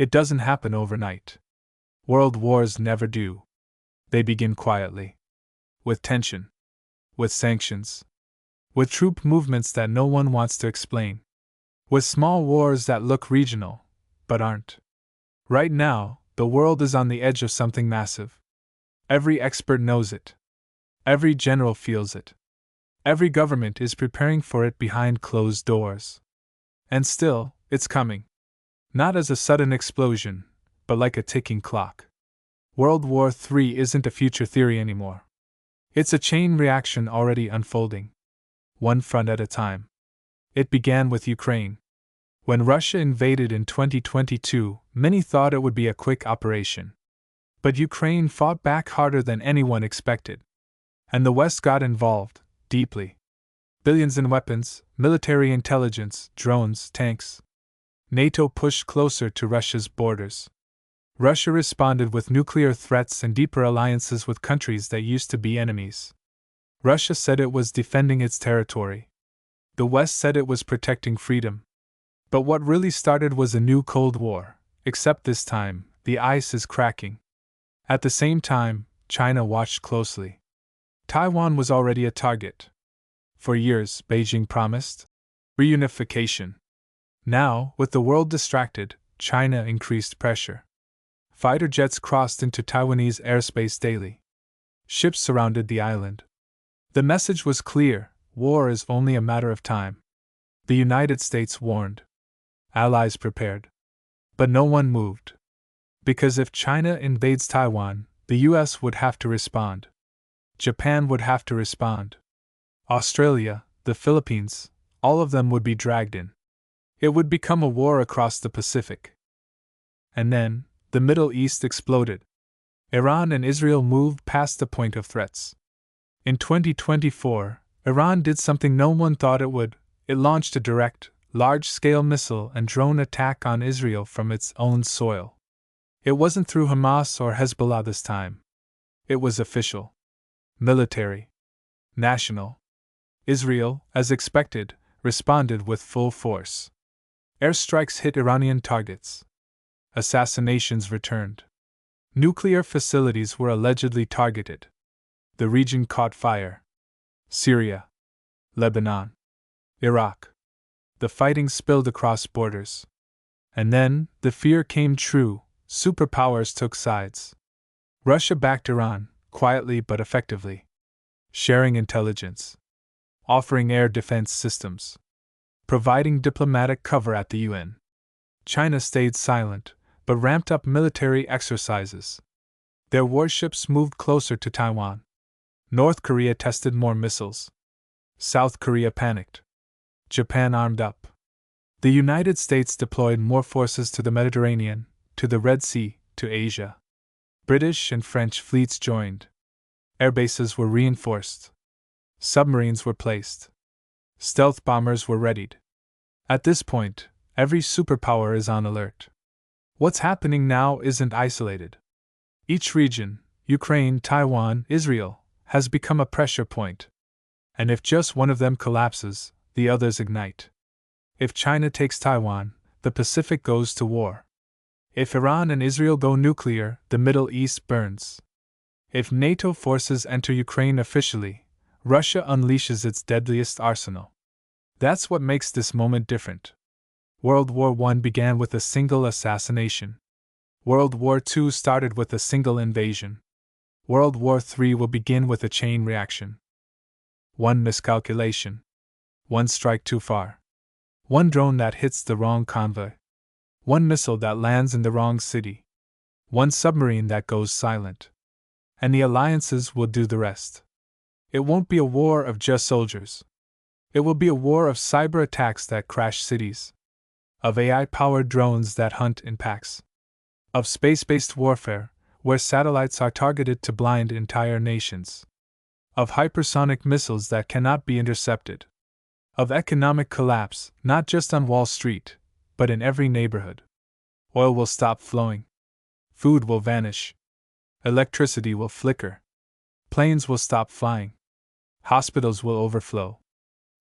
It doesn't happen overnight. World wars never do. They begin quietly. With tension. With sanctions. With troop movements that no one wants to explain. With small wars that look regional, but aren't. Right now, the world is on the edge of something massive. Every expert knows it. Every general feels it. Every government is preparing for it behind closed doors. And still, it's coming. Not as a sudden explosion, but like a ticking clock. World War III isn't a future theory anymore. It's a chain reaction already unfolding. One front at a time. It began with Ukraine. When Russia invaded in 2022, many thought it would be a quick operation. But Ukraine fought back harder than anyone expected. And the West got involved, deeply. Billions in weapons, military intelligence, drones, tanks. NATO pushed closer to Russia's borders. Russia responded with nuclear threats and deeper alliances with countries that used to be enemies. Russia said it was defending its territory. The West said it was protecting freedom. But what really started was a new Cold War, except this time, the ice is cracking. At the same time, China watched closely. Taiwan was already a target. For years, Beijing promised reunification. Now, with the world distracted, China increased pressure. Fighter jets crossed into Taiwanese airspace daily. Ships surrounded the island. The message was clear: war is only a matter of time. The United States warned. Allies prepared. But no one moved. Because if China invades Taiwan, the US would have to respond. Japan would have to respond. Australia, the Philippines, all of them would be dragged in. It would become a war across the Pacific. And then, the Middle East exploded. Iran and Israel moved past the point of threats. In 2024, Iran did something no one thought it would. It launched a direct, large-scale missile and drone attack on Israel from its own soil. It wasn't through Hamas or Hezbollah this time. It was official. Military. National. Israel, as expected, responded with full force. Airstrikes hit Iranian targets. Assassinations returned. Nuclear facilities were allegedly targeted. The region caught fire. Syria. Lebanon. Iraq. The fighting spilled across borders. And then, the fear came true: superpowers took sides. Russia backed Iran, quietly but effectively. Sharing intelligence. Offering air defense systems. Providing diplomatic cover at the UN. China stayed silent, but ramped up military exercises. Their warships moved closer to Taiwan. North Korea tested more missiles. South Korea panicked. Japan armed up. The United States deployed more forces to the Mediterranean, to the Red Sea, to Asia. British and French fleets joined. Airbases were reinforced. Submarines were placed. Stealth bombers were readied. At this point, every superpower is on alert. What's happening now isn't isolated. Each region, Ukraine, Taiwan, Israel, has become a pressure point. And if just one of them collapses, the others ignite. If China takes Taiwan, the Pacific goes to war. If Iran and Israel go nuclear, the Middle East burns. If NATO forces enter Ukraine officially, Russia unleashes its deadliest arsenal. That's what makes this moment different. World War I began with a single assassination. World War II started with a single invasion. World War III will begin with a chain reaction. One miscalculation. One strike too far. One drone that hits the wrong convoy. One missile that lands in the wrong city. One submarine that goes silent. And the alliances will do the rest. It won't be a war of just soldiers. It will be a war of cyber attacks that crash cities. Of AI-powered drones that hunt in packs. Of space-based warfare, where satellites are targeted to blind entire nations. Of hypersonic missiles that cannot be intercepted. Of economic collapse, not just on Wall Street, but in every neighborhood. Oil will stop flowing. Food will vanish. Electricity will flicker. Planes will stop flying. Hospitals will overflow.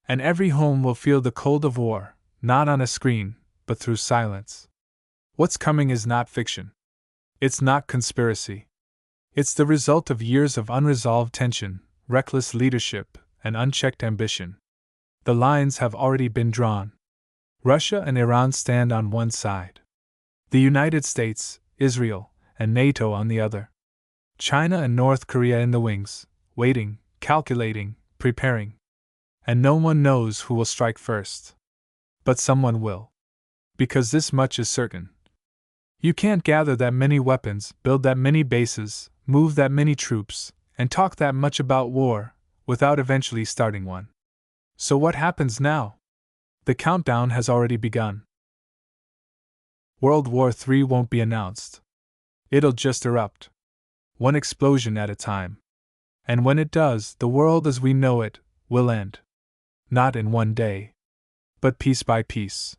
And every home will feel the cold of war, not on a screen, but through silence. What's coming is not fiction. It's not conspiracy. It's the result of years of unresolved tension, reckless leadership, and unchecked ambition. The lines have already been drawn. Russia and Iran stand on one side. The United States, Israel, and NATO on the other. China and North Korea in the wings, waiting, calculating, preparing. And no one knows who will strike first. But someone will. Because this much is certain. You can't gather that many weapons, build that many bases, move that many troops, and talk that much about war, without eventually starting one. So what happens now? The countdown has already begun. World War III won't be announced. It'll just erupt. One explosion at a time. And when it does, the world as we know it will end. Not in one day. But piece by piece.